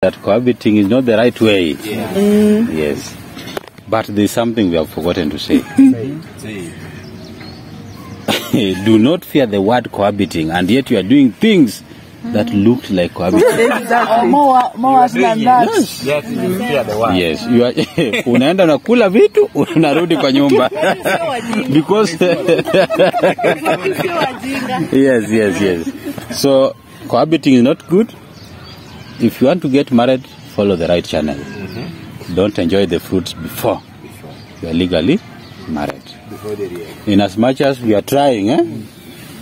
that cohabiting is not the right way. Yeah. Yes. But there's something we have forgotten to say. Do not fear the word cohabiting, and yet you are doing things that look like cohabiting. Exactly. More than that. Yes. Yes. You are unaenda unakula vitu unarudi kwa nyumba. Because yes. So cohabiting is not good. If you want to get married, follow the right channel. Don't enjoy the fruits before you are legally married. In as much as we are trying,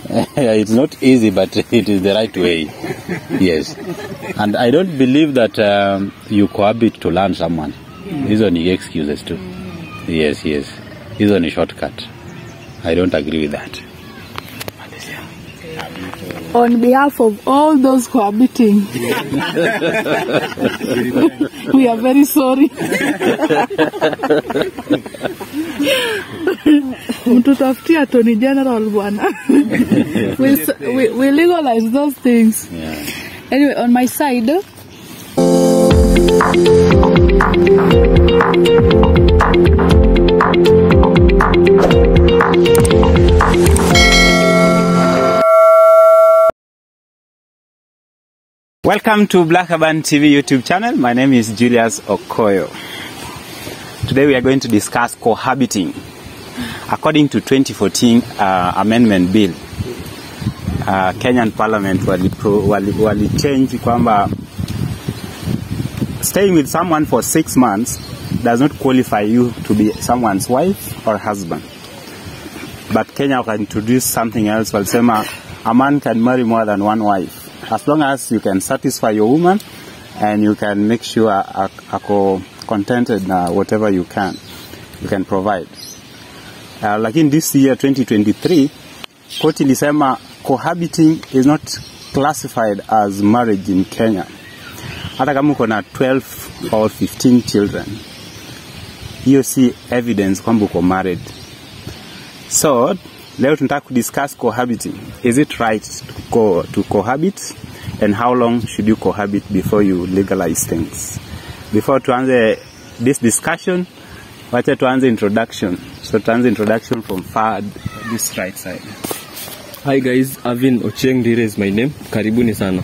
it's not easy, but it is the right way. Yes. And I don't believe that you cohabit to learn someone. These are the excuses too. Yes. These are the shortcut. I don't agree with that. On behalf of all those cohabiting, we are very sorry. Mtutafutia Attorney General bwana. We legalize those things. Yeah. Anyway, on my side, Welcome to Black Urban TV YouTube channel. My name is Julius Okoyo. Today we are going to discuss cohabiting. According to 2014 amendment bill, Kenyan Parliament wali change kwamba staying with someone for 6 months does not qualify you to be someone's wife or husband. But Kenya will introduce something else. Walisema a man can marry more than one wife, as long as you can satisfy your woman and you can make sure ako contented na whatever you can provide. Like in this year 2023, court ilisema cohabiting is not classified as marriage in Kenya. Hata kama uko na 12 or 15 children, you see evidence kwamba uko married. So leo tunataka discuss cohabiting. Is it right to cohabit, and how long should you cohabit before you legalize things? Before tuanze this discussion, wacha tuanze introduction. So tuanze introduction from far this right side. Hi guys, Avin Ochieng Dire is my name. Karibuni sana.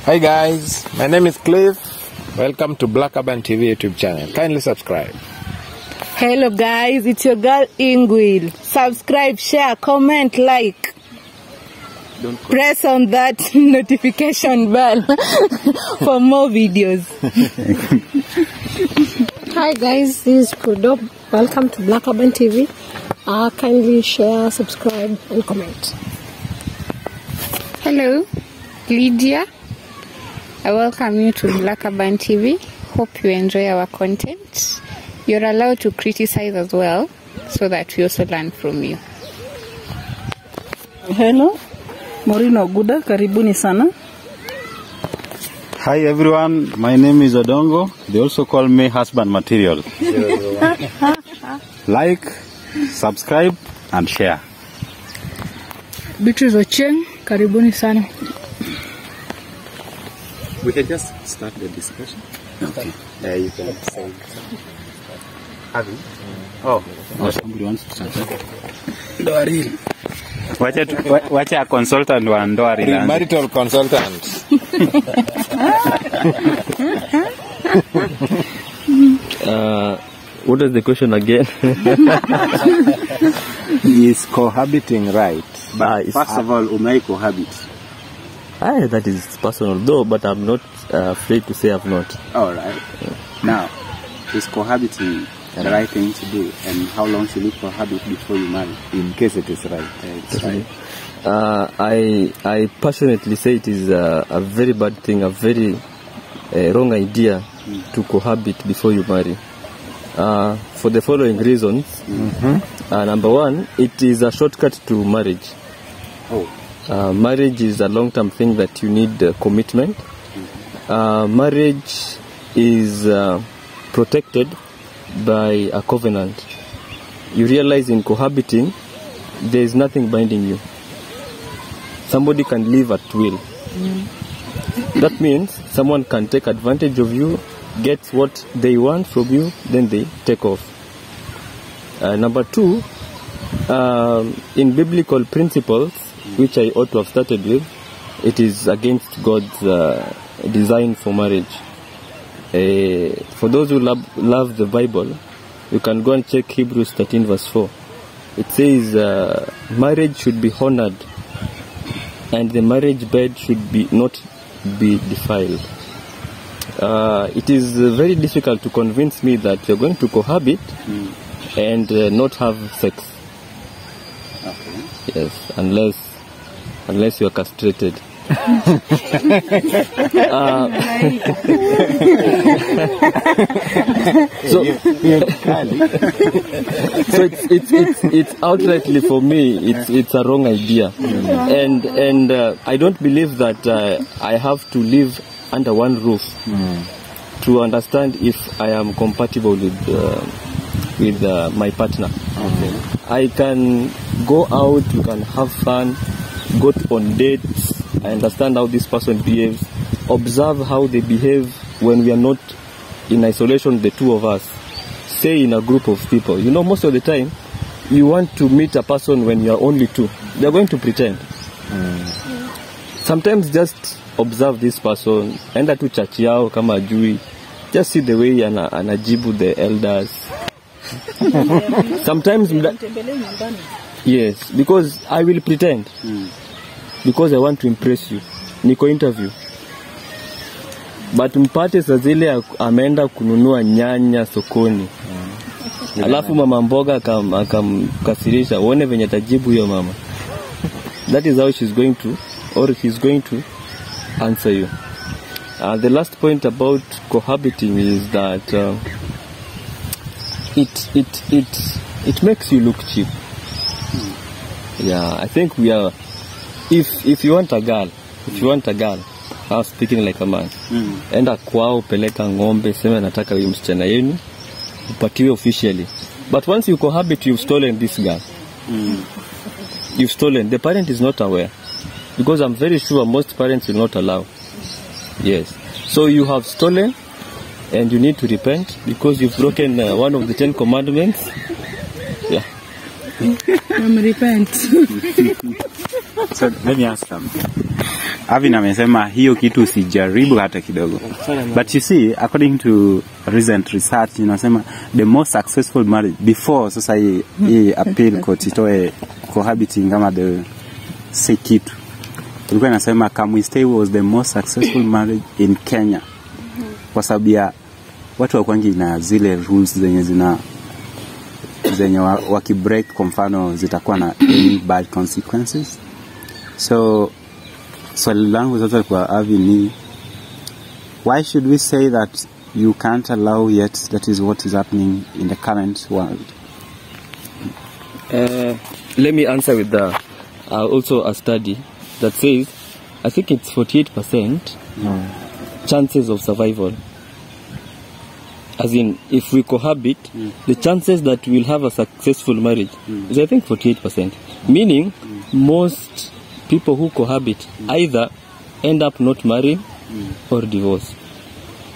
Hi guys, my name is Cliff. Welcome to Black Urban TV YouTube channel. Kindly subscribe. hello guys, it's your girl Ingwil. Subscribe, share, comment, like. Press on that notification bell for more videos. Hi guys, this is Pudo. Welcome to Black Urban TV. Kindly share, subscribe, and comment. Hello, Lydia. I welcome you to Black Urban TV. Hope you enjoy our content. You're allowed to criticize as well, so that we also learn from you. Hello, Morino Guda, karibuni sana. Hi everyone, my name is Odongo. They also call me husband material. Like, subscribe, and share. Beatrice Ochieng, karibuni sana. We can just start the discussion. Okay. You can say. Avi? Somebody wants to start. Wacha a consultant wa ndoa rilani. Marital consultant. What is the question again? Is cohabiting right? But first of all, umai cohabit. That is personal though, but I'm not afraid to say I've not. All right. Now, is cohabiting the right thing to do, and how long should you cohabit before you marry? In case it is right. It's right. I passionately say it is a very bad thing, a very wrong idea to cohabit before you marry. For the following reasons. Number one, it is a shortcut to marriage. Marriage is a long-term thing that you need commitment. Marriage is protected by a covenant. You realize in cohabiting, there is nothing binding you. Somebody can live at will. That means someone can take advantage of you, get what they want from you, then they take off. Number 2, in biblical principles, which I ought to have started with, it is against God's design for marriage. For those who love the Bible, you can go and check Hebrews 13 verse 4. It says marriage should be honored and the marriage bed should not be defiled. It is very difficult to convince me that you're going to cohabit and not have sex. Okay. Yes, unless you're castrated. So it's outrightly for me it's a wrong idea, and I don't believe that I have to live under one roof to understand if I am compatible with my partner. Okay. I can go out, we can have fun, go on dates. I understand how this person behaves, observe how they behave when we are not in isolation, the two of us, say in a group of people. You know, most of the time, you want to meet a person when you are only two. They are going to pretend. Sometimes just observe this person, enda tu church yao kama ajui, just see the way anajibu the elders. Sometimes, yes, because I will pretend. Because I want to impress you. Niko interview. But mpate saa zile ameenda kununua nyanya sokoni. Alafu mama mboga akamkasirisha, uone venye tajibu hiyo mama. That is how she's going to, or he's going to answer you. The last point about cohabiting is that it makes you look cheap. Yeah, I think we are. If you want a girl, I was speaking like a man. Enda kwao, peleka ngombe, sema nataka huyu msichana yenu, upatiwe officially. But once you cohabit, you've stolen this girl. You've stolen. The parent is not aware. Because I'm very sure most parents will not allow. Yes. So you have stolen and you need to repent because you've broken one of the 10 commandments. Yeah. Repent. So let me ask them. Avin amesema hiyo kitu sijaribu hata kidogo. But you see, according to recent research, inasema the most successful marriage before sasa hii appeal court itoe cohabiting kama the say kitu. Tulikuwa inasema Kamwistay was the most successful marriage in Kenya. Kwa sababu ya watu wakwangi na zile rules zenye wakibreak kwa mfano zitakuwa na any bad consequences. So swali langu sasa kwa Avini, why should we say that you can't allow yet that is what is happening in the current world? Let me answer with also a study that says, I think it's 48% chances of survival. As in, if we cohabit, the chances that we'll have a successful marriage is, I think, 48%. Meaning, most people who cohabit either end up not marrying or divorce.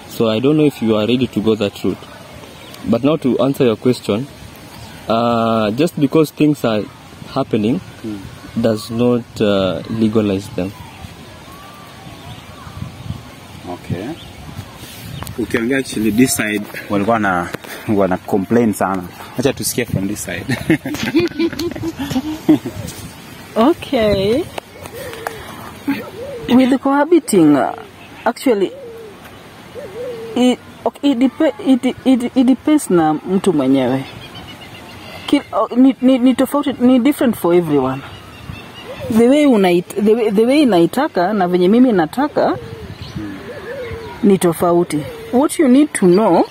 So I don't know if you are ready to go that route. But now to answer your question, just because things are happening does not legalize them. Okay. Ukiangalia actually this side walikuwa wana complain sana. Acha tusikie from this side. Okay. With the cohabiting, actually, it depends na mtu mwenyewe. Ni tofauti, ni different for everyone. The way naitaka na venye mimi nataka ni tofauti. What you need to know,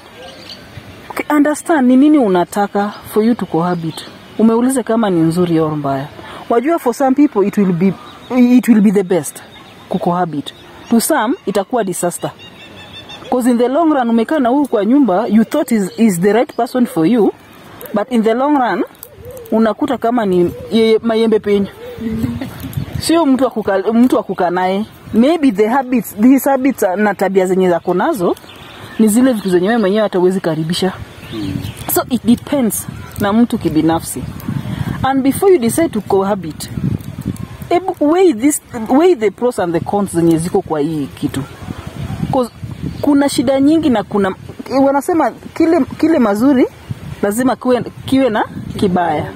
understand ni nini unataka for you to cohabit. Umeuliza kama ni nzuri au mbaya. Wajua, for some people it will be the best to cohabit. To some itakuwa disaster. Because in the long run umekaa na huyu kwa nyumba, you thought is the right person for you, but in the long run unakuta kama ni mayembe penye. Sio mtu wa kukaa naye. maybe these habits na tabia zenye zako nazo ni zile vitu zenye wewe mwenyewe hata uwezi karibisha. So it depends na mtu kibinafsi. And before you decide to cohabit, weigh the pros and the cons zenye ziko kwa hii kitu. Because kuna shida nyingi na kuna wanasema kile mazuri lazima kiwe na kibaya.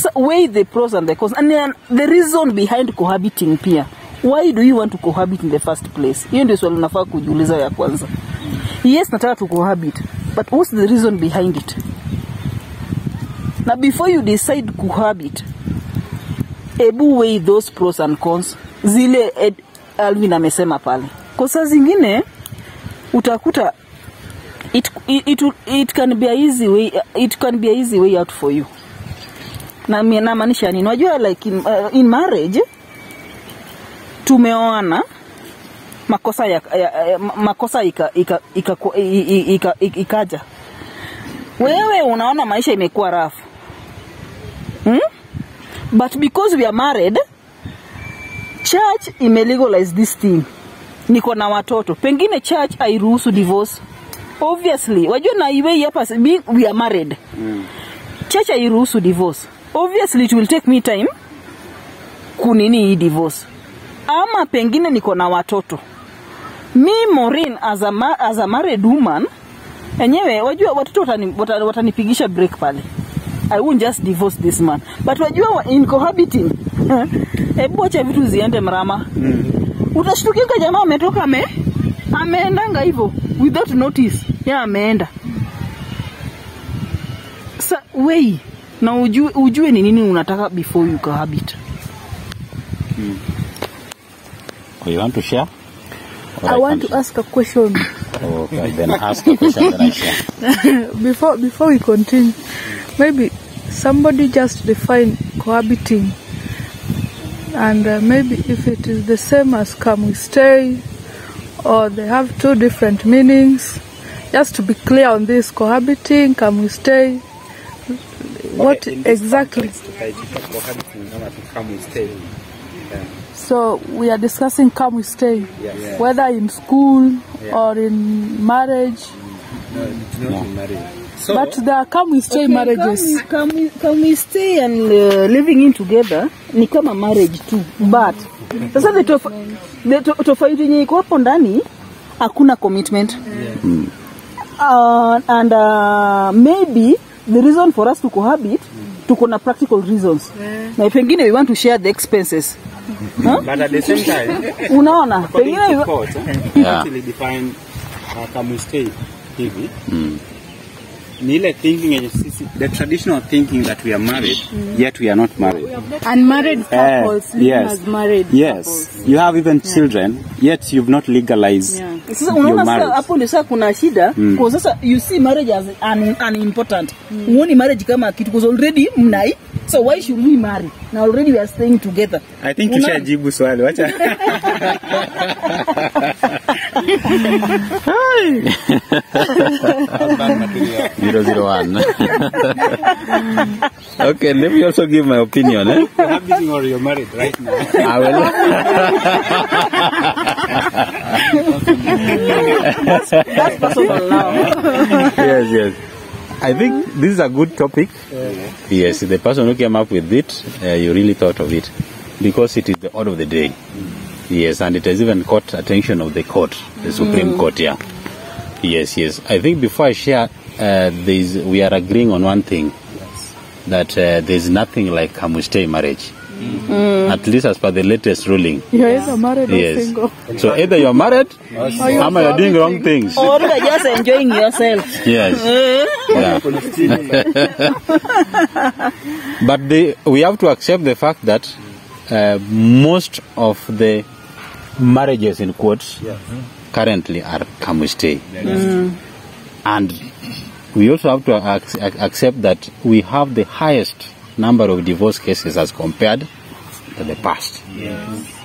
So weigh the pros and the cons and then the reason behind cohabiting pia. Why do you want to cohabit in the first place? Hiyo ndio swali unafaa kujiuliza ya kwanza. Yes, nataka to cohabit, but what's the reason behind it? Now before you decide to cohabit, weigh those pros and cons. Zile Alvin amesema pale. Kwa saa zingine utakuta it can be an easy way out for you. Na maanisha nini? Unajua like in marriage tumeoana makosa ikaja. Wewe unaona maisha imekuwa rough. But because we are married, church imelegalize this thing. Niko na watoto. Pengine church hairuhusu divorce. Obviously, wajua na iwe hapa we are married. Church hairuhusu divorce. Obviously it will take me time kunini hii divorce. Ama pengine niko na watoto. Me Maureen as a married woman, enyewe wajua watoto watanipigisha break pale. I won't just divorce this man. But wajua in cohabiting, acha vitu ziende mrama. Utashtukia jamaa ametoka ameendanga hivyo without notice. Ameenda. Sa wewe na ujue ni nini unataka before you cohabit. You want to share? I want to ask a question. Okay, then ask a question, then I share. Before we continue, maybe somebody just define cohabiting, and maybe if it is the same as come we stay, or they have two different meanings. Just to be clear on this, cohabiting, come we stay. What exactly? So we are discussing come we stay, whether in school or in marriage. No, it's not in marriage. So, but there are come we stay marriages. Come we stay and living in together ni kama marriage too. But sasa the tofauti yenye iko hapo ndani hakuna commitment. And maybe the reason for us to cohabit tuko na practical reasons. Na pengine we want to share the expenses. But at the same time, unaona pengine actually define come we stay hivi. Ni ile thinking the traditional thinking that we are married, yet we are not married. Unmarried couples living as married couples. You have even children, yet you've not legalized sasa unaona sasa hapo ndio sasa kuna shida. Kwa sasa you see marriage as unimportant. Uone marriage kama kitu because already mnai. So why should we marry? Now already we are staying together. I think tushajibu swali. Wacha. 001. Okay, let me also give my opinion. Cohabiting or you're married right now? I will. That's possible now. Yes. I think this is a good topic. Yes, the person who came up with it, you really thought of it, because it is the order of the day. Yes, and it has even caught attention of the court, the Supreme Court. Yeah. Yes. I think before I share, we are agreeing on one thing, that there's nothing like Kamustay marriage. At least as per the latest ruling. You're either married or single. So either you're married or you're doing wrong things. Or you're just enjoying yourself. Yes. But we have to accept the fact that most of the marriages in quotes currently are Kamustay. And we also have to accept that we have the highest number of divorce cases as compared to the past,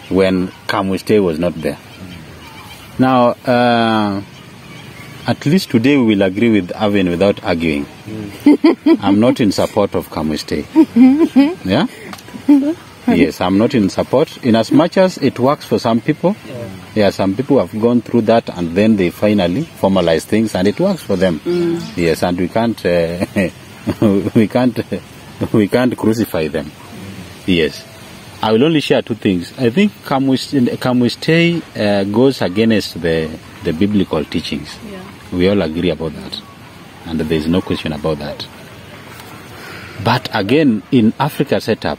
when Kamustay was not there. Now, at least today we will agree with Avin without arguing. I'm not in support of Kamustay. Yeah? Yes, I'm not in support. In as much as it works for some people, some people have gone through that and then they finally formalize things and it works for them. Yes, and we can't, we can't crucify them. Yes. I will only share two things. I think come we stay goes against the biblical teachings. Yeah. We all agree about that. And there is no question about that. But again, in Africa setup,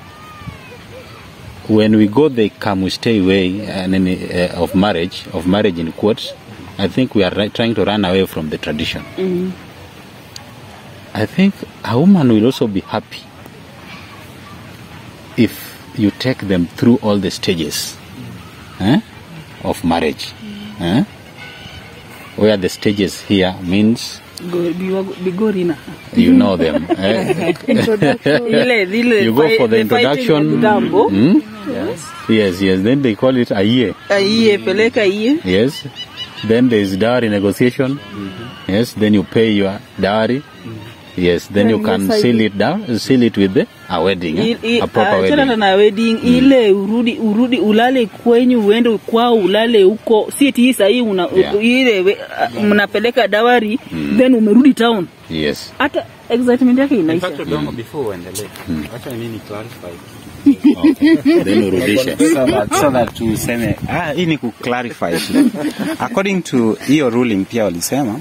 when we go the come we stay way of marriage in quotes, I think we are trying to run away from the tradition. I think a woman will also be happy if you take them through all the stages of marriage. Where the stages here means you know them. You go for the introduction. Yes. Then they call it a year. Yes. Then there is dowry negotiation. Yes. Then you pay your dowry. Yes, then you can seal it with a wedding, a proper wedding. Ile urudi ulale kwenyu uende kwao ulale huko. Si eti sahi ile mnapeleka dawari then umerudi town. Yes. Hata excitement yake inaisha. In fact, before uendelee. Acha mimi clarify. Then urudishe. So that tuseme hii ni ku clarify. According to hiyo ruling pia walisema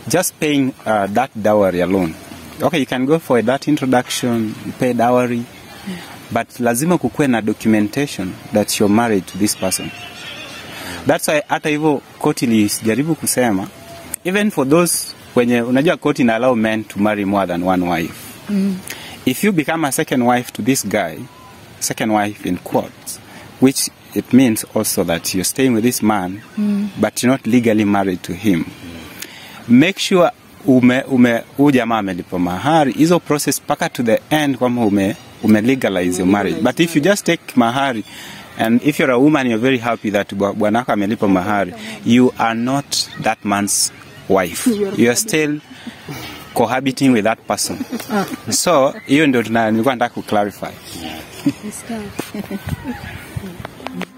just paying that dowry alone. Okay, you can go for that introduction, you pay dowry, but lazima kukue na documentation that you're married to this person. That's why hata hivyo koti ilijaribu kusema, even for those wenye unajua koti ina allow men to marry more than one wife. If you become a second wife to this guy, second wife in quotes, which it means also that you're staying with this man, but you're not legally married to him. Make sure jamaa amelipa mahari, hizo process paka to the end kwamba ume legalize your marriage. But if you just take mahari, and if you're a woman, you're very happy that bwanako amelipa mahari, you are not that man's wife. You are still cohabiting with that person. So, hiyo ndio nilikuwa nataka ku clarify.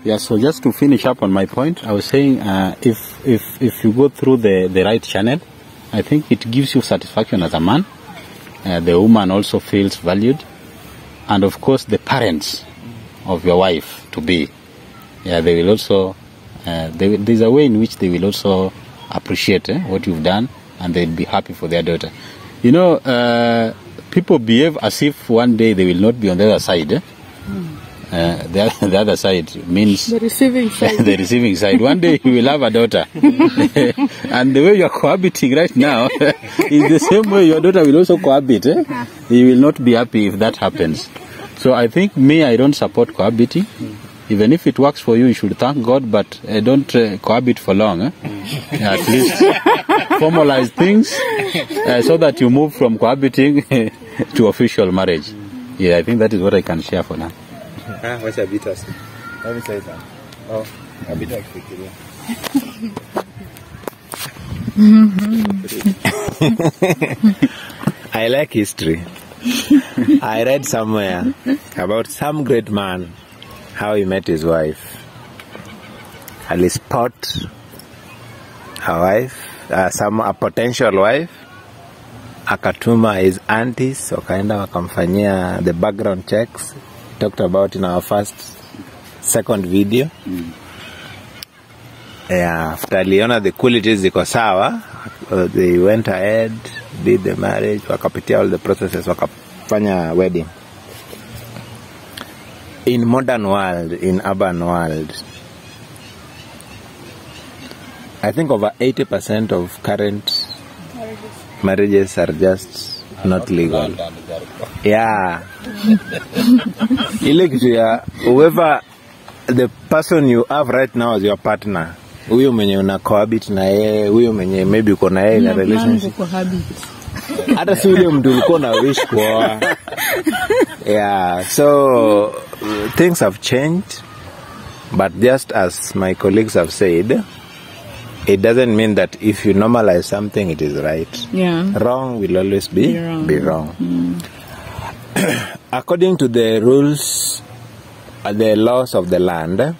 Yeah, so just to finish up on my point, I was saying if you go through the right channel, I think it gives you satisfaction as a man. The woman also feels valued. And of course, the parents of your wife to be, they will also, there's a way in which they will also appreciate what you've done and they'll be happy for their daughter. You know, people behave as if one day they will not be on the other side. The other side means the receiving side. The receiving side. One day you will have a daughter. And the way you are cohabiting right now is the same way your daughter will also cohabit. You will not be happy if that happens. So I think I don't support cohabiting. Even if it works for you, you should thank God, but don't cohabit for long. At least formalize things so that you move from cohabiting to official marriage. Yeah, I think that is what I can share for now. What's a bit of let me say that. Oh, a bit of I like history. I read somewhere about some great man, how he met his wife. He spot a wife, a potential wife, akatuma his aunties, wakaenda wakamfanyia the background checks. Talked about in our second video. After aliona the qualities ziko sawa, they went ahead, did the marriage, wakapitia all the processes, wakafanya wedding. In modern world, in urban world, I think over 80% of current marriages are just not legal. Yeah. Whoever the person you have right now as your partner, huyo mwenye una cohabit na yeye, huyo mwenye maybe uko na yeye in a relationship. Hata si yule mtu ulikuwa na wish kwa. Yeah, so things have changed, but just as my colleagues have said, it doesn't mean that if you normalize something, it is right. Yeah. Wrong will always be wrong. According to the rules the laws of the land,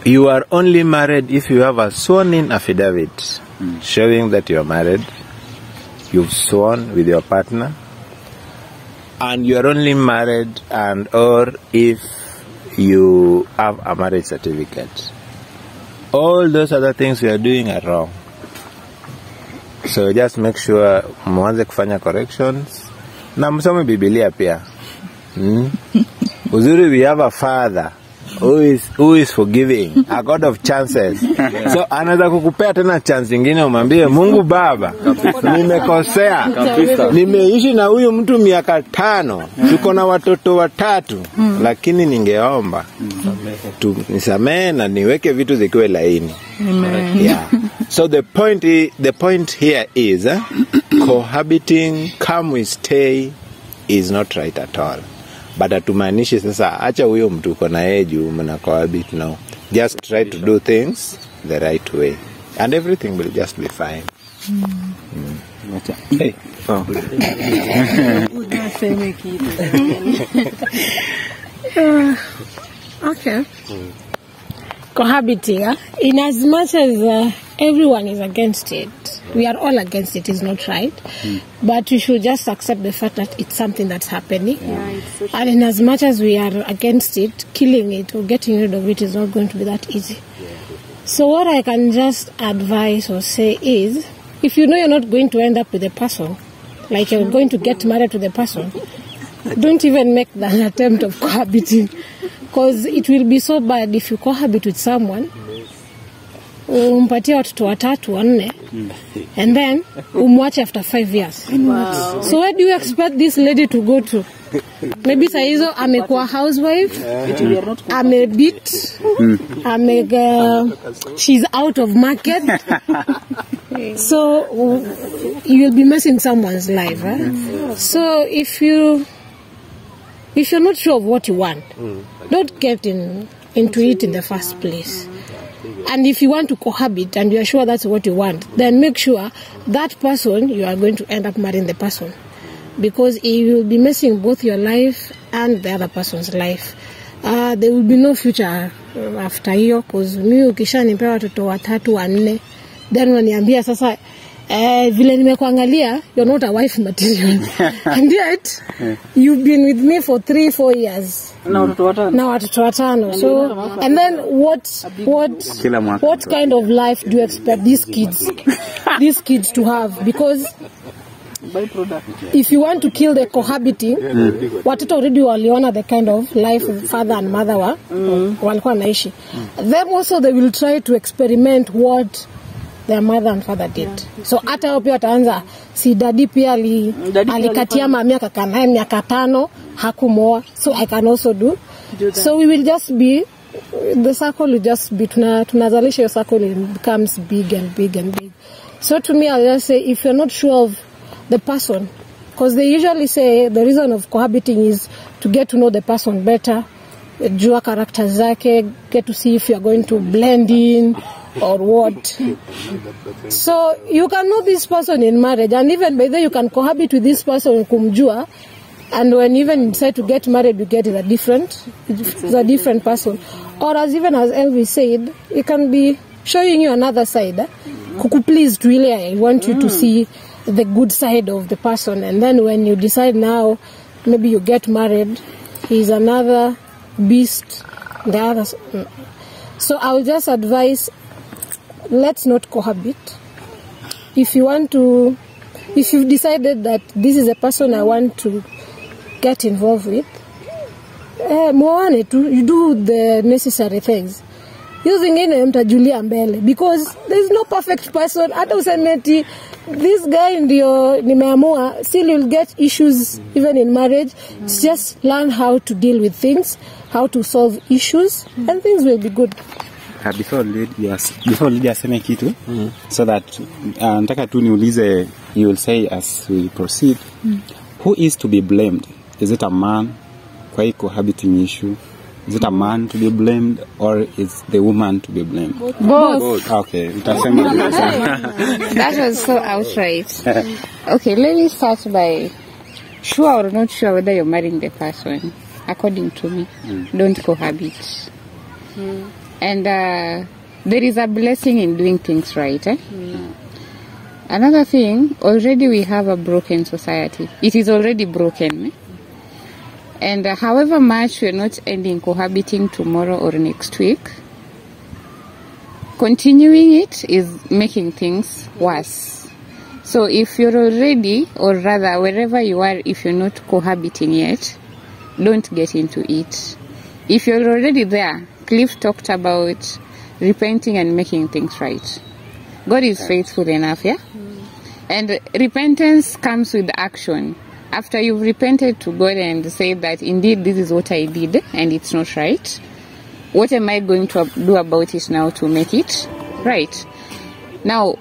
you are only married if you have a sworn-in affidavit showing that you are married. You've sworn with your partner, and you are only married and or if you have a marriage certificate. All those other things we are doing are wrong. So just make sure mwanze kufanya corrections na msome Biblia pia. Uzuri, we have a father who is forgiving, a God of chances. So anaweza kukupea tena chance nyingine, umwambie Mungu Baba, nimekosea, nimeishi na huyu mtu miaka 5, tuko na watoto 3, lakini ningeomba nisamehe na niweke vitu zikiwe laini. Yeah. So the point here is cohabiting, come we stay, is not right at all. But atumaanishi sasa acha huyo mtu uko na yeye juu mna cohabit. No, just try to do things the right way and everything will just be fine. Hey. Oh. Okay. Cohabiting, in as much as everyone is against it, we are all against it, is not right. But we should just accept the fact that it's something that's happening. And in as much as we are against it, killing it or getting rid of it is not going to be that easy. So what I can just advise or say is, if you know you're not going to end up with a person, like you're going to get married to the person, don't even make the attempt of cohabiting. Because it will be so bad if you cohabit with someone, umpatie watoto 3, 4, and then umwache after 5 years. Wow. So where do you expect this lady to go to? Maybe saizo amekuwa housewife, amebit, she's out of market. So you will be messing someone's life. So if you're not sure of what you want, don't get into it in the first place. And if you want to cohabit and you are sure that's what you want, then make sure that person, you are going to end up marrying the person. Because it will be messing both your life and the other person's life. There will be no future after hiyo, because mimi ukishanipewa watoto 3, 4, then waniambia sasa vile nimekuangalia, you're not a wife material. And yet you've been with me for 3, 4 years. Now watoto 5. So and then what kind of life do you expect these kids to have? Because if you want to kill the cohabiting, watoto already waliona the kind of life father and mother walikuwa naishi. Them also they will try to experiment what their mother and father did. So hata wao pia wataanza, si daddy pia alikatia mami akakanae miaka 5 hakumoa, so I can also do. So we will just be, the circle will just be, tunazalisha your circle, it becomes big and big and big. So to me, I'll just say, if you're not sure of the person, because they usually say the reason of cohabiting is to get to know the person better, jua character zake, get to see if you're going to blend in or what. So you can know this person in marriage, and even by then you can cohabit with this person kumjua, and when you even decide to get married, you get a different person. Or as Elvis said, it can be showing you another side. Kuku, please, really, I want you to see the good side of the person, and then when you decide now, maybe you get married, he's another beast, the other. So I will just advise, let's not cohabit. If you've decided that this is a person I want to get involved with, you do the necessary things. Using mtajulia mbele, because there is no perfect person. Hata usemeti this guy ndio nimeamua, still you'll get issues even in marriage. Just learn how to deal with things, how to solve issues, and things will be good. Before Lydia aseme kitu, so that nataka tu niulize, you will say as we proceed, who is to be blamed? Is it a man kwa hii cohabiting issue? Is it a man to be blamed, or is the woman to be blamed? Both. Okay, utasema. That was so outright. Okay, let me start by, sure or not sure whether you're marrying the person. according to me, don't cohabit. And there is a blessing in doing things right. Another thing, already we have a broken society. It is already broken. And however much we're not ending cohabiting tomorrow or next week, continuing it is making things worse. So if you're already, or rather wherever you are, if you're not cohabiting yet, don't get into it. If you're already there, Cliff talked about repenting and making things right. God is faithful enough, yeah? And repentance comes with action. After you've repented to God and said that indeed this is what I did and it's not right, what am I going to do about it now to make it right? Now,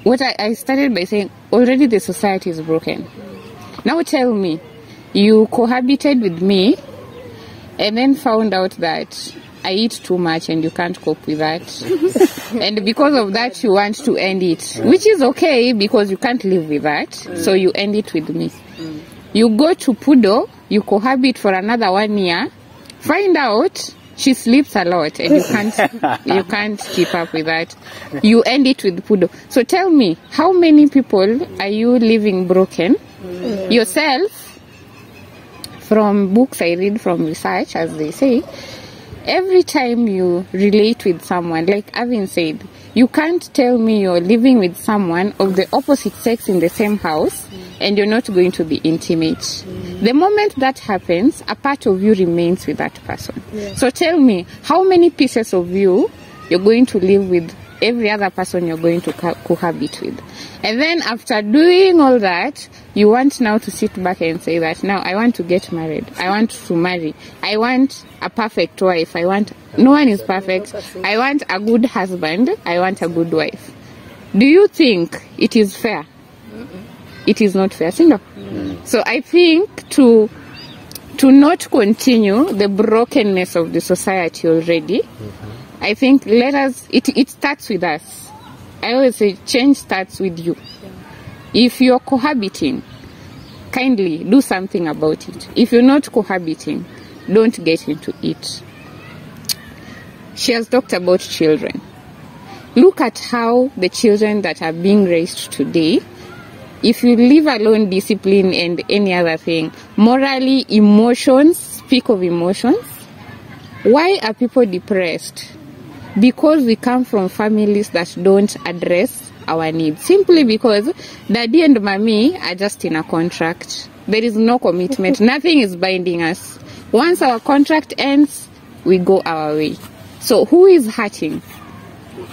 what I started by saying, already the society is broken. Now tell me, you cohabited with me and then found out that I eat too much and you can't cope with that. And because of that, you want to end it, which is okay because you can't live with that. So you end it with me. You go to Pudo, you cohabit for another 1 year, find out she sleeps a lot and you can't keep up with that. You end it with Pudo. So tell me, how many people are you living broken? Yourself, from books I read, from research, as they say, every time you relate with someone, like Avin said, you can't tell me you're living with someone of the opposite sex in the same house and you're not going to be intimate. The moment that happens, a part of you remains with that person. So tell me, how many pieces of you you're going to live with every other person you're going to cohabit with? And then after doing all that, you want now to sit back and say that now I want to get married. I want to marry. I want a perfect wife. No one is perfect. I want a good husband. I want a good wife. Do you think it is fair? It is not fair, no? So I think to not continue the brokenness of the society already, I think it starts with us. I always say change starts with you. If you're cohabiting, kindly do something about it. If you're not cohabiting, don't get into it. She has talked about children. Look at how the children that are being raised today, if you leave alone discipline and any other thing, morally, emotions, speak of emotions. Why are people depressed? Because we come from families that don't address our needs. Simply because daddy and mommy are just in a contract. There is no commitment. Nothing is binding us. Once our contract ends, we go our way. So who is hurting?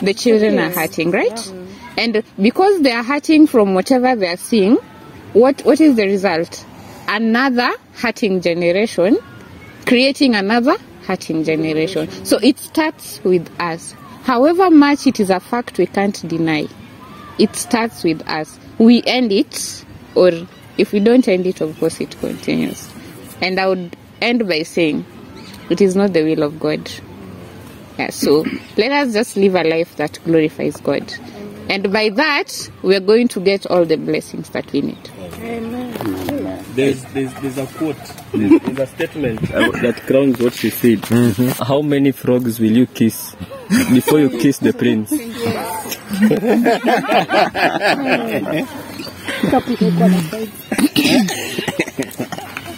The children are hurting, right? And because they are hurting from whatever they are seeing, what is the result? Another hurting generation, creating another hurting generation. So it starts with us. However much it is a fact we can't deny, it starts with us. We end it, or if we don't end it, of course it continues. And I would end by saying, it is not the will of God. Yeah, so let us just live a life that glorifies God. And by that, we are going to get all the blessings that we need. Amen. There's a quote, there's a statement that crowns what she said. How many frogs will you kiss before you kiss the prince?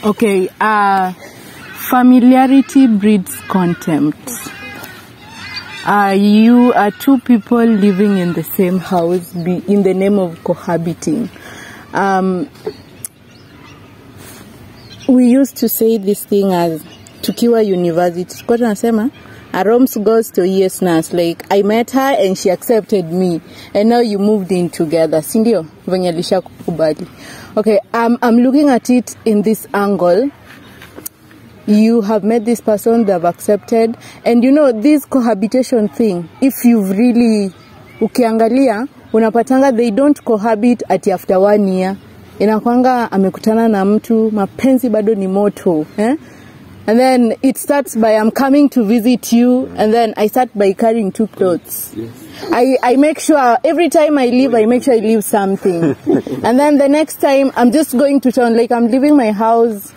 Okay, familiarity breeds contempt. You are two people living in the same house in the name of cohabiting. We used to say this thing as tukiwa university. Kwa tunasema, a Rome's goes to yes nas. Like, I met her and she accepted me. And now you moved in together. Sindio? Venye lisha kukubali. Okay, I'm looking at it in this angle. You have met this person, they have accepted. And you know, this cohabitation thing, if you've really, ukiangalia, unapatanga, they don't cohabit ati after 1 year. Inakwanga amekutana na mtu, mapenzi bado ni moto. And then it starts by, I'm coming to visit you. And then I start by carrying 2 clothes. Yes. I make sure, every time I leave, I make sure I leave something. And then the next time, I'm just going to town, like I'm leaving my house.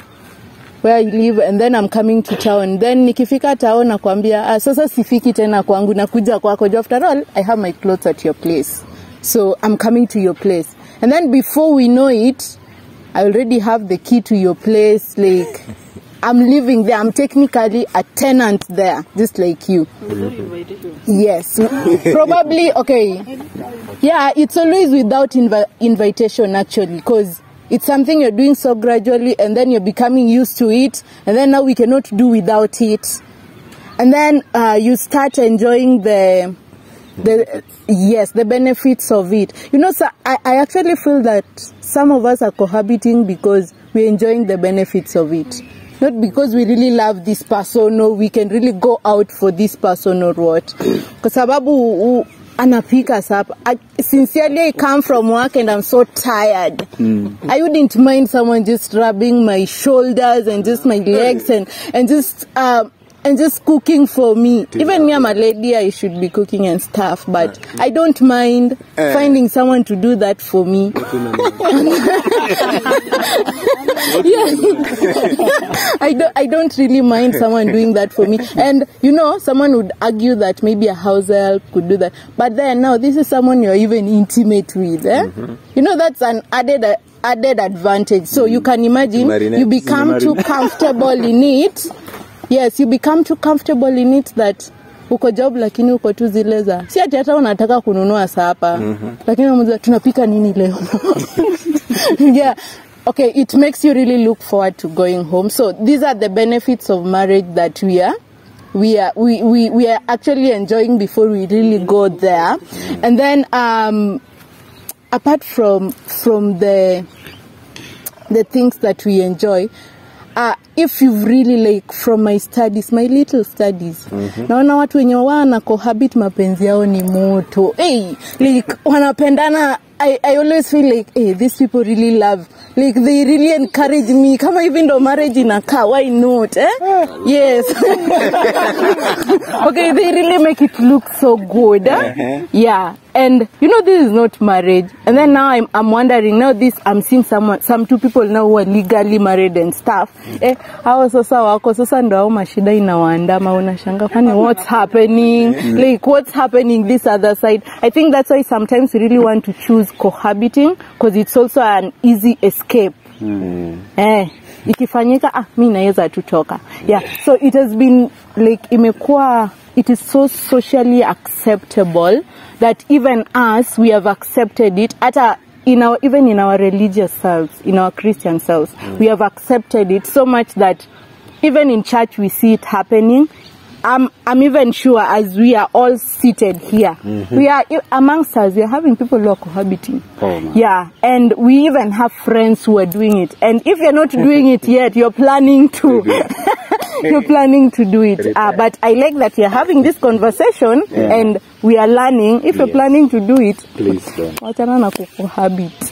where I live, and then I'm coming to town. Then nikifika town nakwambia, sasa sifiki tena kwangu, nakuja kwako. After all, I have my clothes at your place. So I'm coming to your place. And then before we know it, I already have the key to your place. Like, I'm living there. I'm technically a tenant there, just like you. Yes. Probably, okay. Yeah, it's always without invitation, actually, because it's something you're doing so gradually, and then you're becoming used to it, and then now we cannot do without it. And then you start enjoying the benefits of it. You know, so I actually feel that some of us are cohabiting because we're enjoying the benefits of it. Not because we really love this person, or we can really go out for this person or what. Because sababu anapika sapa. Sincerely, I come from work and I'm so tired. I wouldn't mind someone just rubbing my shoulders and just my legs and just cooking for me. Even me, I'm a lady, I should be cooking and stuff, but I don't mind finding someone to do that for me. I don't really mind someone doing that for me. And you know, someone would argue that maybe a house help could do that. But then now this is someone you're even intimate with. You know, that's an added advantage. So you can imagine you become too comfortable in it. Yes, you become too comfortable in it that uko job lakini uko tu zile za si ati hata unataka kununua sapa lakini unamwambia tunapika nini leo. Yeah. Okay, it makes you really look forward to going home. So these are the benefits of marriage that we are actually enjoying before we really go there. And then apart from the things that we enjoy, if you've really, like, from my studies, my little studies, naona watu wenye wana cohabit mapenzi yao ni moto. Hey, like, wanapendana. I always feel like, hey, these people really love, like, they really encourage me. Kama even though marriage inakaa, why not? Yes. Okay, they really make it look so good. Yeah. And you know, this is not marriage. And then now I'm wondering, now I'm seeing some two people now who are legally married and stuff. Hao sasa wako sasa ndo hao mashida inawaandama, unashanga kwani what's happening? Like, what's happening this other side? I think that's why sometimes we really want to choose cohabiting, because it's also an easy escape. Ikifanyika mimi naweza tutoka. Yeah. So it has been like it is so socially acceptable that even us, we have accepted it even in our religious selves, in our Christian selves, we have accepted it so much that even in church we see it happening. I'm even sure as we are all seated here, we are amongst us, we are having people who are cohabiting. Yeah, and we even have friends who are doing it. And if you're not doing it yet, you're planning to. You're planning to do it. But I like that we're having this conversation and we are learning. If you're planning to do it, please don't. Wachana na cohabit.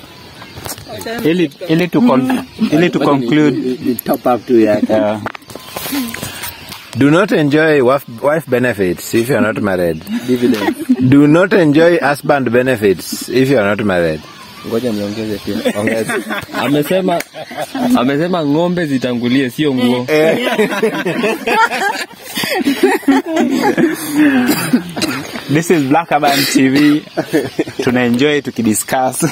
Ili to conclude, top up to that. Do not enjoy wife benefits if you are not married. Do not enjoy husband benefits if you are not married. Ngoja niongeze pia. Ongeza. Amesema ng'ombe zitangulie sio nguo. This is Black Urban TV. Tunaenjoy tukidiscuss.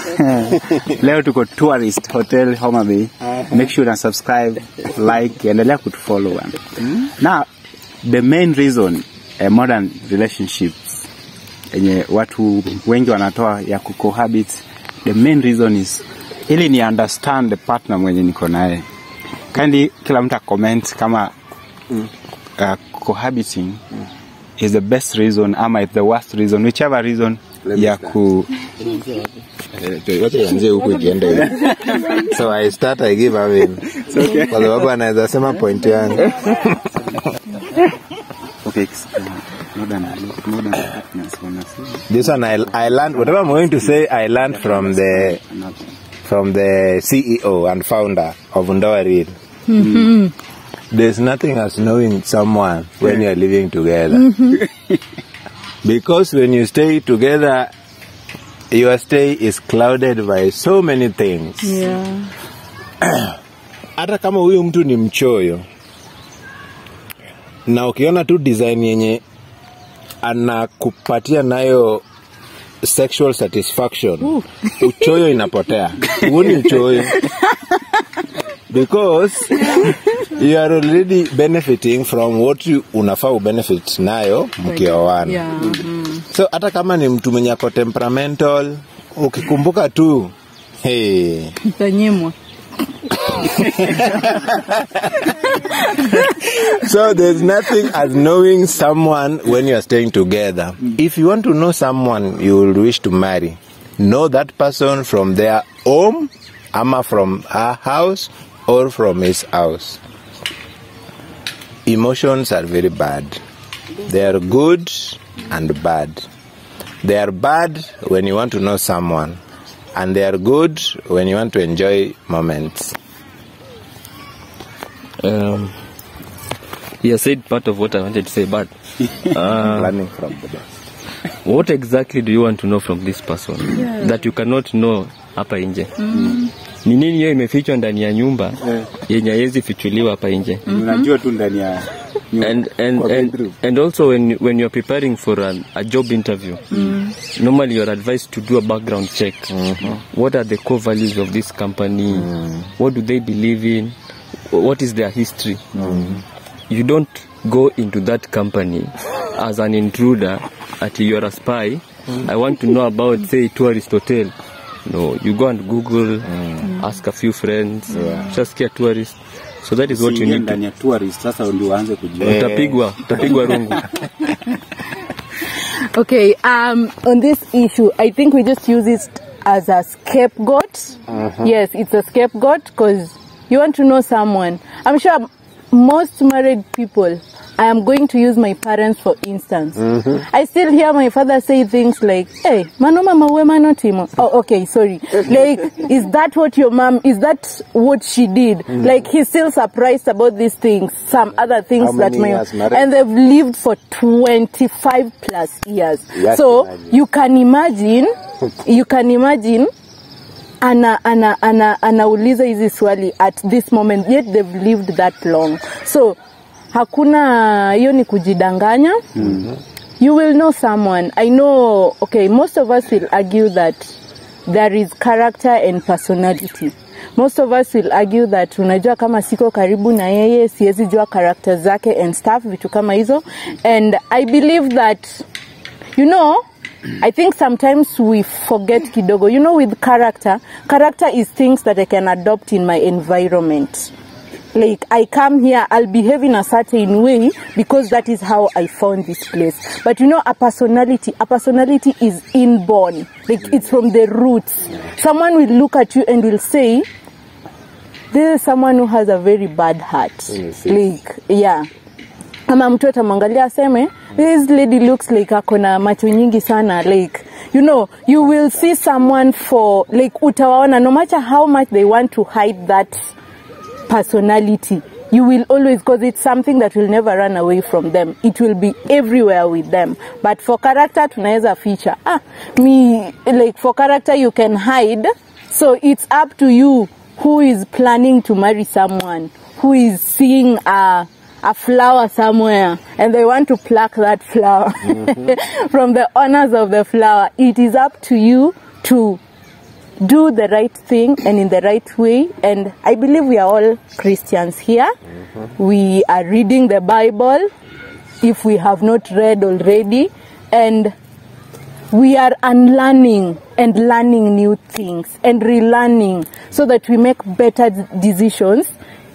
Leo tuko Tourist Hotel Homa Bay. Make sure to subscribe, like, endelea kutufollow. Now, the main reason modern relationships yenye watu wengi wanatoa ya kucohabit, the main reason is ili ni understand the partner mwenye niko naye. Kandi kila mtu comment kama cohabiting is the best reason ama it's the worst reason, whichever reason ya ku So I give away. Kwa sababu anaweza sema point yangu. Okay. This one I learned, whatever I'm going to say, I learned from the CEO and founder of Undoa Real. There's nothing as knowing someone when you're living together. Because when you stay together, your stay is clouded by so many things. Yeah. hata kama huyu mtu ni mchoyo, na ukiona tu design yenye anakupatia nayo sexual satisfaction, uchoyo inapotea. Huoni uchoyo. Because you are already benefiting from what you unafaa benefit nayo mkioana. Yeah. So hata kama ni mtu mwenye ako temperamental, ukikumbuka tu, hey, Utanyimwa. So there's nothing as knowing someone when you are staying together. If you want to know someone you will wish to marry, know that person from their home, ama from her house, or from his house. Emotions are very bad. They are good and bad. They are bad when you want to know someone, and they are good when you want to enjoy moments. He has said part of what I wanted to say, but Learning from the best. what exactly do you want to know from this person that you cannot know hapa nje? Ni nini hiyo imefichwa ndani ya nyumba yenye haiwezi fichuliwa hapa nje? Unajua tu ndani ya and also when you're preparing for a job interview, normally you're advised to do a background check. What are the core values of this company? What do they believe in? What is their history? You don't go into that company as an intruder until you're a spy. I want to know about, say, tourist hotel. No, you go and Google, ask a few friends, just get tourist. So that is what you need. Ndani ya tourist sasa ndio uanze kujua. Utapigwa rungu. Okay, on this issue, I think we just use it as a scapegoat. Yes, it's a scapegoat because you want to know someone. I'm sure most married people, I am going to use my parents for instance. I still hear my father say things like, hey, manoma mawe manotimo. Oh, okay, sorry. Like, is that what your mom, is that what she did? Like, he's still surprised about these things, some other things that and they've lived for 25 plus years. Yes, so, imagine. you can imagine, anauliza hizi swali at this moment, yet they've lived that long. So, hakuna hiyo ni kujidanganya. You will know someone. I know, okay, most of us will argue that there is character and personality. Most of us will argue that unajua kama siko karibu na yeye siwezi jua character zake and stuff, vitu kama hizo. And I believe that, you know, I think sometimes we forget kidogo. You know, with character is things that I can adopt in my environment. Like, I come here, I'll behave in a certain way because that is how I found this place. But you know, a personality is inborn. Like, it's from the roots. Someone will look at you and will say, this is someone who has a very bad heart. Like, yeah. Ama mtu atamwangalia aseme, this lady looks like akona macho nyingi sana. Like, you know, you will see someone for, like, utawaona, no matter how much they want to hide that personality, you will always, because it's something that will never run away from them. It will be everywhere with them. But for character, tunaweza feature. Like, for character you can hide. So it's up to you who is planning to marry someone, who is seeing a flower somewhere and they want to pluck that flower from the owners of the flower. It is up to you to do the right thing and in the right way. And I believe we are all Christians here. We are reading the Bible if we have not read already, and we are unlearning and learning new things and relearning so that we make better decisions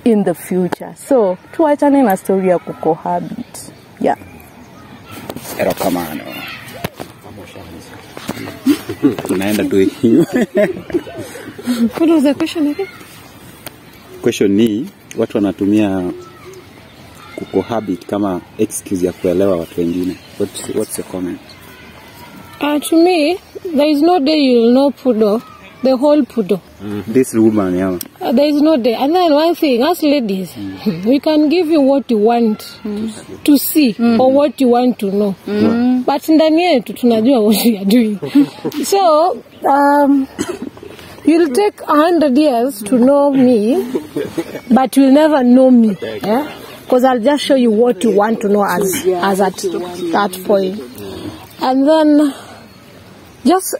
in the future. So tuachane na story ya kucohabit. Yeah. Erokamano. Tunaenda tu hiyo. What was the question again? Question ni, watu wanatumia kucohabit kama excuse ya kuelewa watu wengine. What's your comment? To me, there is no day you will know Pudo, the whole Pudo. This woman, yeah. There is no day. And then one thing, as ladies, we can give you what you want to see or what you want to know. But ndani yetu tunajua what we are doing. So, You'll take 100 years to know me, but you'll never know me. Yeah? Because I'll just show you what you want to know as at that point. And then just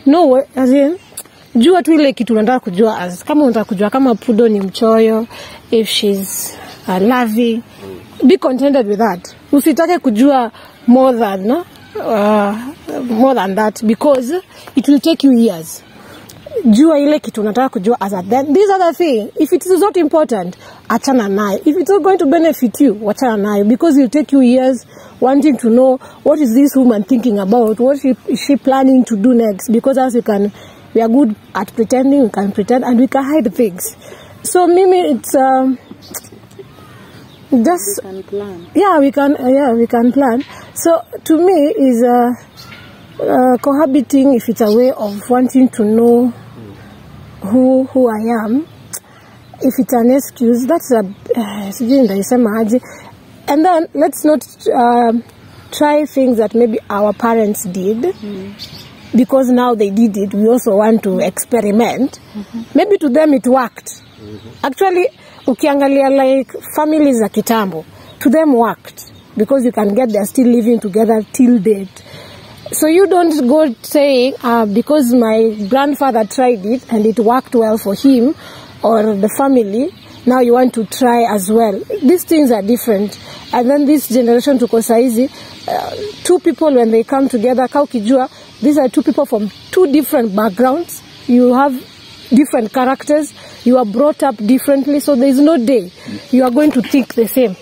know, as in, jua tu ile kitu unataka kujua, as kama unataka kujua kama Pudo ni mchoyo, if she's loving, be contented with that. Usitake kujua more than that, because it will take you years. Jua ile kitu unataka kujua as at then. These other thing, if it is not important, achana nayo. If it's not going to benefit you, achana nayo, because it will take you years wanting to know what is this woman thinking about, what is she planning to do next, because as we are good at pretending, we can pretend and we can hide things. So Mimi, it's just We can plan. we can plan. So to me is cohabiting, if it's a way of wanting to know who I am, if it's an excuse, that's and then let's not try things that maybe our parents did, because now they did it. We also want to experiment. Maybe to them it worked. Actually, ukiangalia like families za kitambo, to them worked, because you can get they're still living together till date. So you don't go saying, because my grandfather tried it and it worked well for him or the family, now you want to try as well. These things are different. And then this generation to Kosaizi, two people when they come together, Kaukijua, these are two people from two different backgrounds. You have different characters. You are brought up differently. So there is no day you are going to think the same.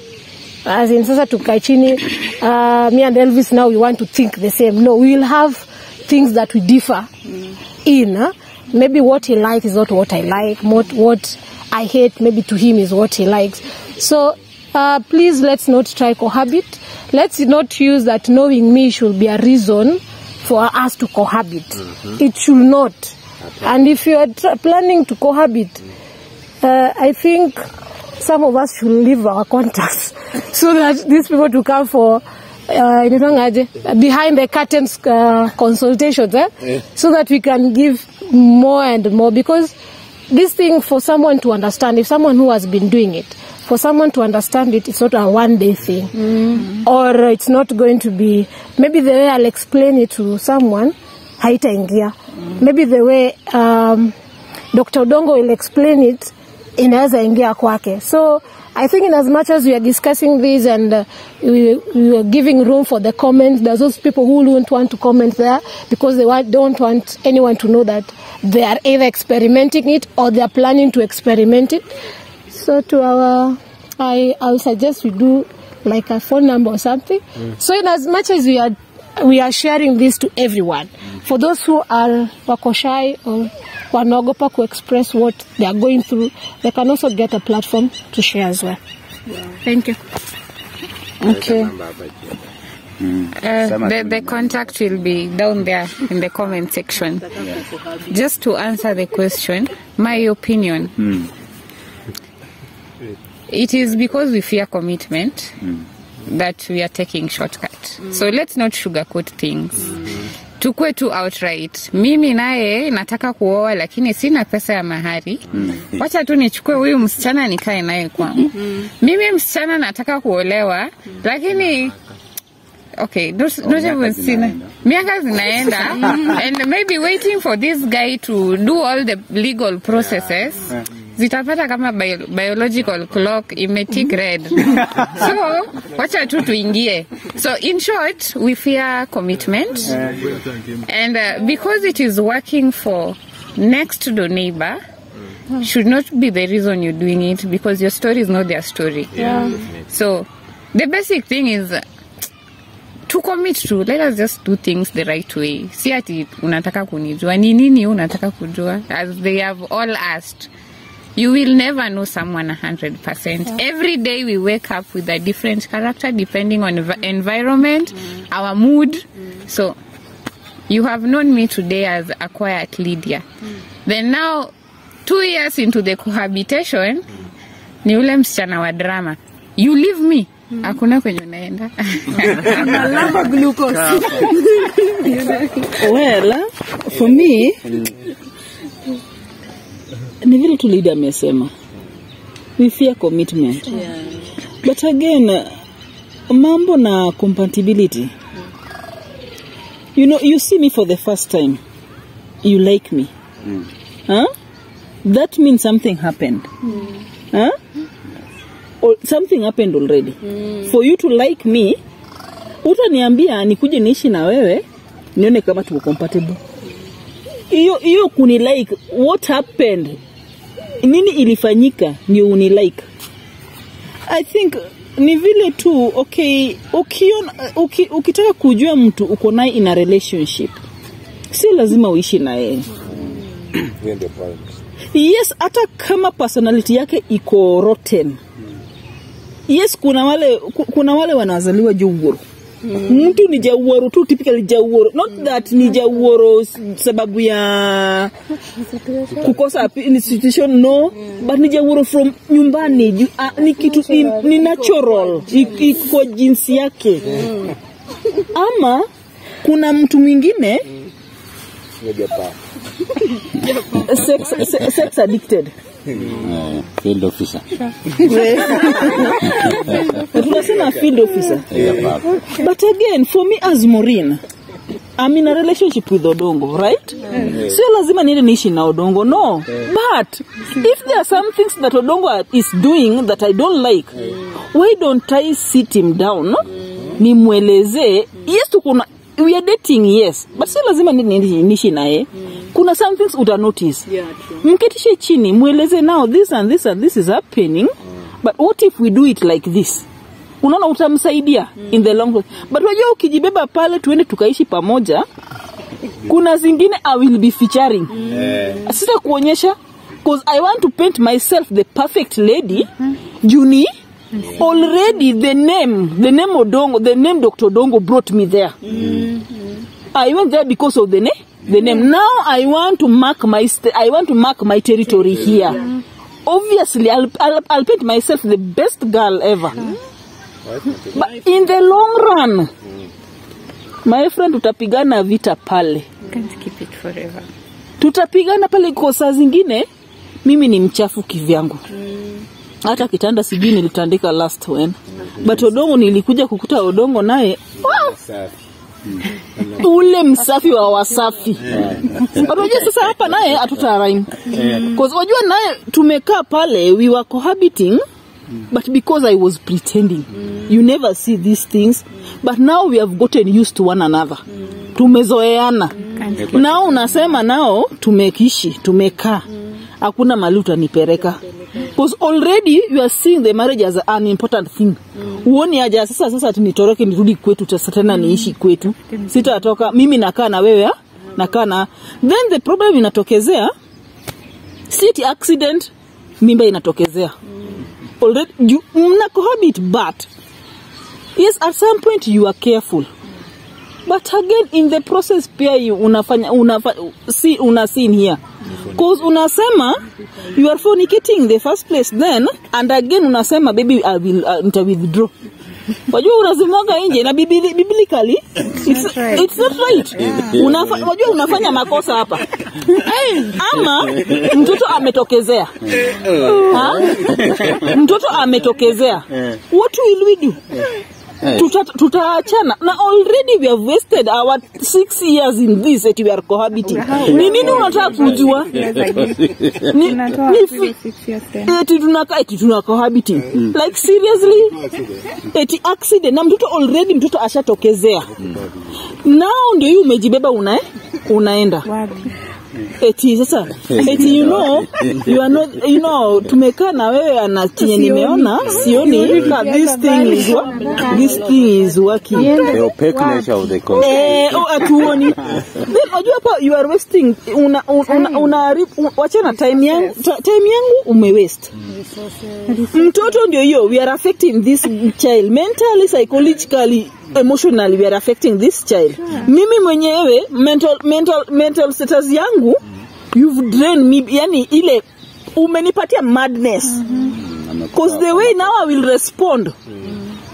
As in Sasa to Kaichini, me and Elvis now we want to think the same. No, we will have things that we differ in. Maybe what he likes is not what I like. What I hate maybe to him is what he likes. So please, let's not try cohabit. Let's not use that knowing me should be a reason for us to cohabit. It should not. And if you are planning to cohabit, I think some of us should leave our contacts so that these people to come for behind the curtains consultations, so that we can give more and more, because this thing for someone to understand, if someone who has been doing it, for someone to understand it, it's not a one-day thing, or it's not going to be, maybe the way I'll explain it to someone, haitaingia. Maybe the way Dr. Odongo will explain it, inaweza ingia kwake. So I think in as much as we are discussing this and we are giving room for the comments, there's those people who don't want to comment there because they don't want anyone to know that they are either experimenting it or they are planning to experiment it. So to I would suggest we do like a phone number or something. So in as much as we are sharing this to everyone, for those who are wako shy or wanaogopa to express what they are going through, they can also get a platform to share as well. Thank you. Okay. The contact will be down there in the comment section. Just to answer the question, my opinion, it is because we fear commitment that we are taking shortcut. So let's not sugarcoat things. Tukue tu outright. Mimi naye nataka kuoa lakini sina pesa ya mahari. Wacha tu nichukue huyu msichana nikae naye kwangu. Mimi msichana nataka kuolewa lakini okay, not even sina. Miaka zinaenda and maybe waiting for this guy to do all the legal processes. Zitapata kama biological clock imetik red. So wacha tu tuingie. So in short, we fear commitment, and because it is working for next door neighbor, should not be the reason you're doing it, because your story is not their story. So the basic thing is to commit to, let us just do things the right way. Si ati unataka kunijua, ni nini unataka kujua, as they have all asked. You will never know someone 100%. Every day we wake up with a different character depending on environment, our mood. So you have known me today as a quiet Lydia. Then now, 2 years into the cohabitation, ni ule msichana wa drama. You leave me. Hakuna kwenye unaenda. Well, for me ni vile tu leader amesema, we fear commitment. But again, mambo na compatibility. You know, you see me for the first time, you like me. Huh? That means something happened. Huh? Or something happened already. For you to like me, utaniambia nikuje niishi na wewe nione kama tuko compatible. Iyo kuni like, what happened? Nini ilifanyika ndio uni like? I think ni vile tu, okay, ukitaka kujua mtu uko naye in a relationship, si lazima uishi na yeye. Yes, hata kama personality yake iko rotten. Yes, kuna wale wanazaliwa jauoro. Mtu ni jauoro tu, typically jauoro. Not that ni jauoro sababu ya kukosa institution, no. But ni jauoro from nyumbani. Ni kitu, ni natural. Iko jinsi yake. Ama kuna mtu mwingine sex addicted. Field officer. Tunasema field officer. But again, for me as Maureen, I'm in a relationship with Odongo, right? Sio lazima niende niishi na Odongo, no. But if there are some things that Odongo is doing that I don't like, why don't I sit him down? Nimweleze, yes, we are dating, yes, but sio lazima niishi naye. Kuna some things uta notice. Mketishe chini, mweleze now this and this and this is happening. But what if we do it like this? Unaona utamsaidia in the long run. But wajua ukijibeba pale tuende tukaishi pamoja, kuna zingine I will be featuring. Sita kuonyesha, because I want to paint myself the perfect lady. Juni, already the name Odongo, the name Dr. Odongo brought me there. I went there because of the name. Now I want to mark my territory here. Obviously, I'll paint myself the best girl ever. But in the long run, my friend, tutapigana vita pale. You can't keep it forever. Tutapigana pale kwa saa zingine, mimi ni mchafu kivyangu. Hata kitanda sijui nilitandika last when. But Odongo nilikuja kukuta Odongo naye. Ule msafi wa wasafi. Wajua sasa hapa naye atutaraim. Because wajua naye tumekaa pale, we were cohabiting, but because I was pretending. You never see these things. But now we have gotten used to one another. Tumezoeana. Now unasema nao tumekaa. Hakuna mali utanipereka. Because already you are seeing the marriage as an important thing. Uoni aja sasa tunitoroke nirudi kwetu tena niishi kwetu. Sitatoka, mimi nakaa na wewe, nakaa na. Then the problem inatokezea, city accident, mimba inatokezea. Already you mna cohabit, but yes, at some point you are careful. But again, in the process pia you una scene here. Because unasema you are fornicating in the first place, then and again unasema baby I will withdraw. Wajua unazimwaga nje na biblically it's not right. Wajua unafanya makosa hapa. Ama mtoto ametokezea. Mtoto ametokezea. What will we do? Tutaachana. Na already we have wasted our 6 years in this that we are cohabiting. Ni nini unataka kujua? Tuna cohabiting. Like seriously? Eti accident na mtoto ashatokezea. Now ndio umejibeba unaenda. Eti sasa, you know tumekaa na wewe anachenye nimeona sioni this thing is working. The opaque nature of the concept. Atuoni. Then unajua hapa you are wasting wachana time yangu umewaste. Mtoto ndio hiyo, we are affecting this child mentally, psychologically, emotionally, we are affecting this child. Mimi mwenyewe mental status yangu, you've drained me, yani ile umenipatia madness. Because the way now I will respond,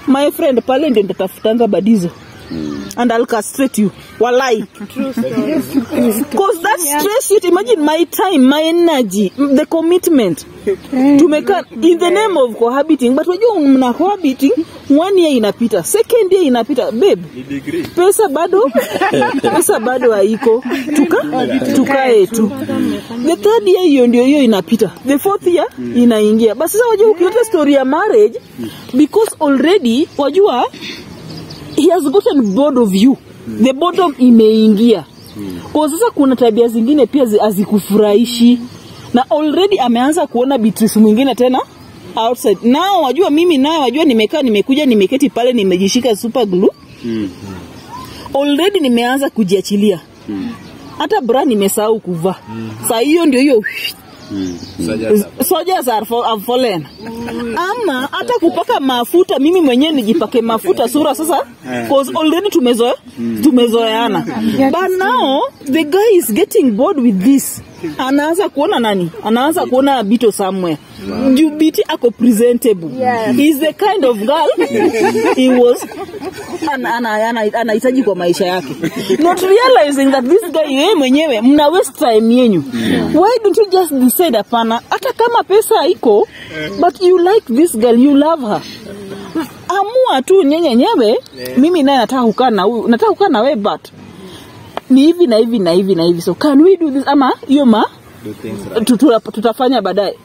my friend, pale ndio nitatafutanga badizo. and I'll castrate you. Walai. Because that stress it. Imagine my time, my energy, the commitment to make in the name of cohabiting. But when you mna cohabiting, 1 year inapita, 2nd year inapita, babe. Pesa bado haiko. Tukae tu. The 3rd year hiyo ndio hiyo inapita. The 4th year inaingia. Basi sasa wajua ukiota story ya marriage, because already wajua he has gotten bored of you. The boredom imeingia. Kwa sasa kuna tabia zingine pia hazikufurahishi. Na already ameanza kuona Beatrice mwingine tena outside. Now wajua mimi naye wajua nimekuja nimeketi pale nimejishika super glue. Already nimeanza kujiachilia. Hata bra nimesahau kuvaa. Sasa hiyo ndio hiyo. Soldiers have fallen. Ama hata kupaka mafuta mimi mwenyewe nijipake mafuta sura sasa because already tumezoeana. But now the guy is getting bored with this. Anaanza kuona nani? Anaanza kuona Bito somewhere. Biti ako presentable. He's the kind of girl he was anahitaji kwa maisha yake. Not realizing that this guy yeye mwenyewe mna waste time yenu. Why don't you just decide hapana hata kama pesa haiko but you like this girl, you love her. Amua tu nyenyewe mimi naye nataka kukaa na wewe but ni hivi na hivi na hivi na hivi. So can we do this ama hiyo tutafanya baadaye.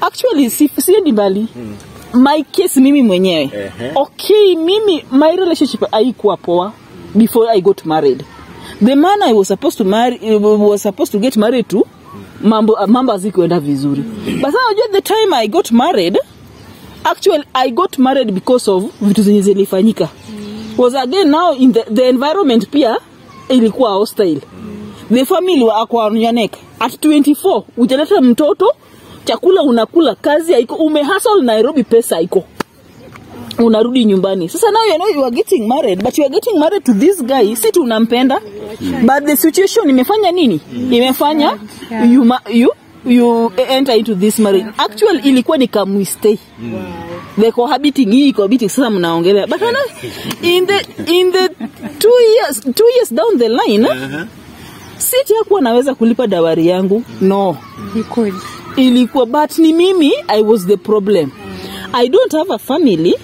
Actually siendi mbali. My case mimi mwenyewe. Okay, my relationship haikuwa poa before I got married. The man I was supposed to get married to mambo hazikuenda vizuri. But now the time I got married, actually I got married because of vitu zenye zilifanyika. Was again now in the environment pia ilikuwa hostile. The family wako wanyanek. At 24 ujaleta mtoto, chakula unakula, kazi haiko, umehustle Nairobi, pesa haiko. Unarudi nyumbani. Sasa now you are getting married, but you are getting married to this guy, si tu unampenda. But the situation imefanya nini? Imefanya you enter into this marriage. Actually ilikuwa ni kama stay. The cohabiting sasa mnaongelea. But in the 2 years down the line, siti hakuwa naweza kulipa dawari yangu. No. Ilikuwa but ni mimi I was the problem. I don't have a family.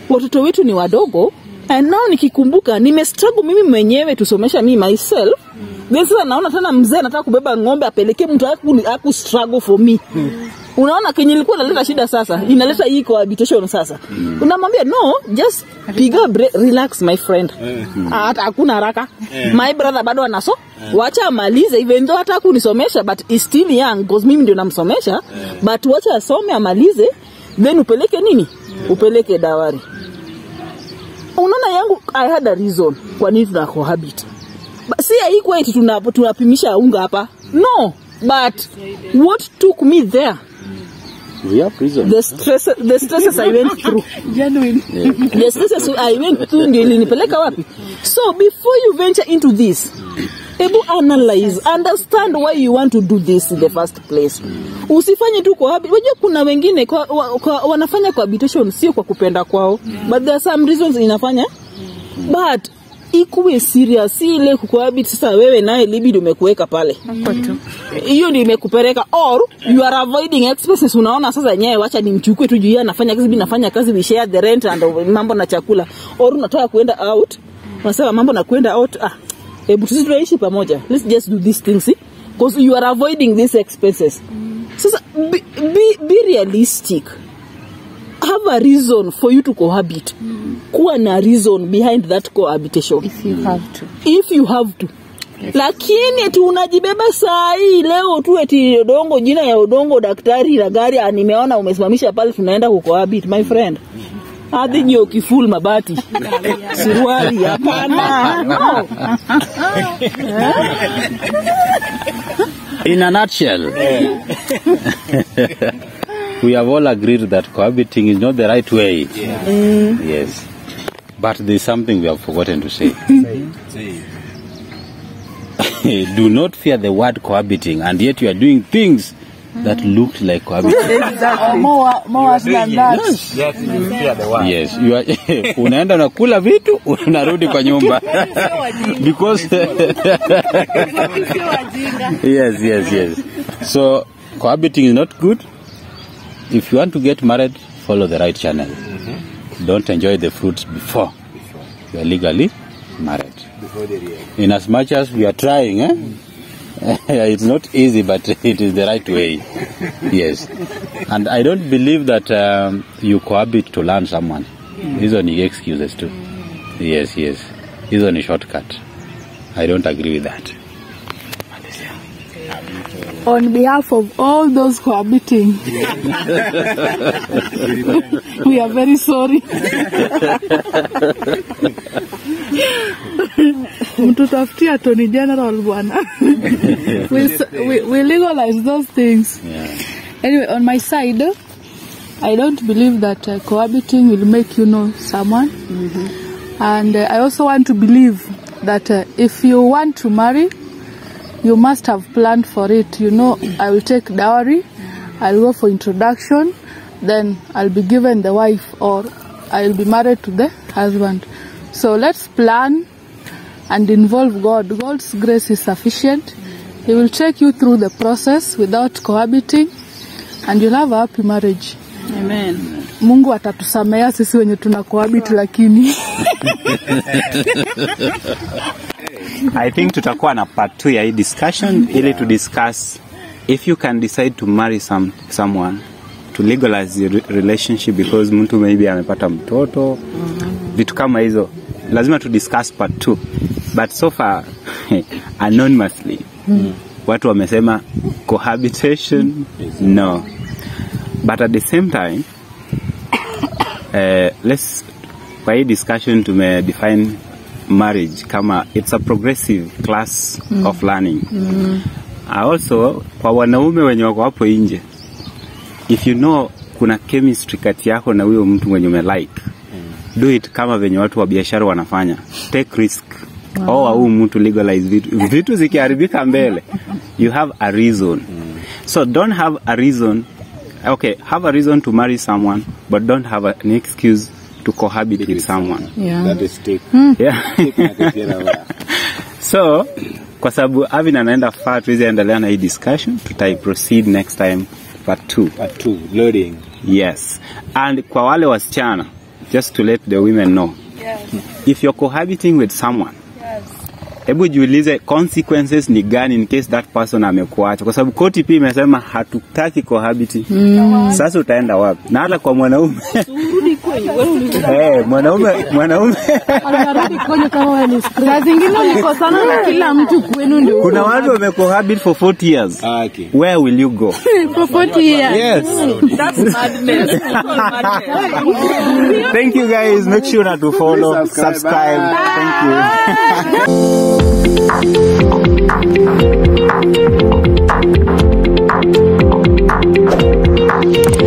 Watoto wetu ni wadogo. And now nikikumbuka nimestruggle mimi mwenyewe tusomesha mimi myself. Sasa naona tena mzee anataka kubeba ng'ombe apeleke mtu aku struggle for me. Unaona kenye ilikuwa inaleta shida sasa, inaleta hii cohabitation sasa. Unamwambia no, just piga relax my friend. Hata hakuna haraka. My brother bado anaso. Wacha amalize even though hata kunisomesha but is still young because mimi ndio namsomesha, but wacha asome amalize then upeleke nini? Upeleke dawari. Unaona yangu I had a reason kwa nini tuna cohabit. Si haikuwa eti tunapimisha unga hapa. No, but what took me there? We have reason. The stresses I went through. Genuine. The stresses I went through ndio ilinipeleka wapi? So before you venture into this, analyze, understand why you want to do this in the first place. Usifanye tu cohabit. Unajua kuna wengine wanafanya cohabitation sio kwa kupenda kwao, but there are some reasons inafanya. But ikuwe serious, si ile kucohabit sasa wewe naye libido umekuweka pale. Hiyo ndio imekupeleka or you are avoiding expenses. Unaona sasa nyewe wacha nimchukue tu juu anafanya kazi, mimi nafanya kazi, we share the rent and mambo na chakula. Or unataka kuenda out, unasema mambo na kuenda out, hebu tusiishi pamoja. Let's just do these things, see? Because you are avoiding these expenses. Sasa be realistic. Have a reason for you to cohabit. Kuwa na reason behind that cohabitation. If you have to. If you have to. Yes. Lakini tu unajibeba saa hii leo tu eti udongo, jina ya udongo, daktari na gari nimeona umesimamisha pale tunaenda kucohabit, my friend. Hadi nyo kiful mabati. Suruali hapana. No. In a nutshell, we have all agreed that cohabiting is not the right way. Yes. But there is something we have forgotten to say. Do not fear the word cohabiting, and yet you are doing things that looked like cohabiting. More worse than that. Yes, you are, unaenda unakula vitu unarudi kwa nyumba. Because yes. So cohabiting is not good. If you want to get married, follow the right channel. Don't enjoy the fruits before you are legally married. In as much as we are trying, it's not easy, but it is the right way. Yes. And I don't believe that you cohabit to learn someone. These are the excuses too. Yes. These are the shortcut. I don't agree with that. On behalf of all those cohabiting, we are very sorry. Mtutafutia Attorney General bwana. We legalize those things. Yeah. Anyway, on my side, I don't believe that cohabiting will make you know someone. And I also want to believe that if you want to marry, you must have planned for it. You know, I will take dowry, I'll go for introduction, then I'll be given the wife, or I'll be married to the husband. So let's plan and involve God. God's grace is sufficient. He will take you through the process without cohabiting, and you'll have a happy marriage. Amen. Mungu atatusamea sisi wenye tuna cohabit lakini. I think tutakuwa na part 2 ya hii discussion ili to discuss if you can decide to marry someone, to legalize your relationship because mtu maybe amepata mtoto, vitu kama hizo. Lazima to discuss part 2. But so far anonymously watu wamesema cohabitation no. But at the same time let's kwa hii discussion tume define marriage kama it's a progressive class of learning. Also kwa wanaume wenye wako hapo nje, if you know kuna chemistry kati yako na huyo mtu mwenye umelike, do it kama venye watu wa biashara wanafanya. Take risk. Au mtu legalize vitu zikiharibika mbele, you have a reason. So don't have a reason. Okay, have a reason to marry someone, but don't have an excuse to cohabit with someone. Yeah. That is take. Yeah. So kwa sababu Avin anaenda far, tuweze endelea na hii discussion, tutai proceed next time part 2. Part 2 loading. Yes. And kwa wale wasichana, just to let the women know, if you're cohabiting with someone, hebu jiulize consequences ni gani in case that person amekuacha, kwa sababu koti pia imesema hatutaki cohabiting. Sasa utaenda wapi? Na hata kwa mwanaume mwanaume Anarudi kwenye kama wewe ni Saa zingine ulikosana na kila mtu kwenu ndio. kuna watu wamecohabit for 40 years. Okay. Where will you go? For 40 years. Yes. That's madness. Thank you guys. Make sure to follow, subscribe. Thank you.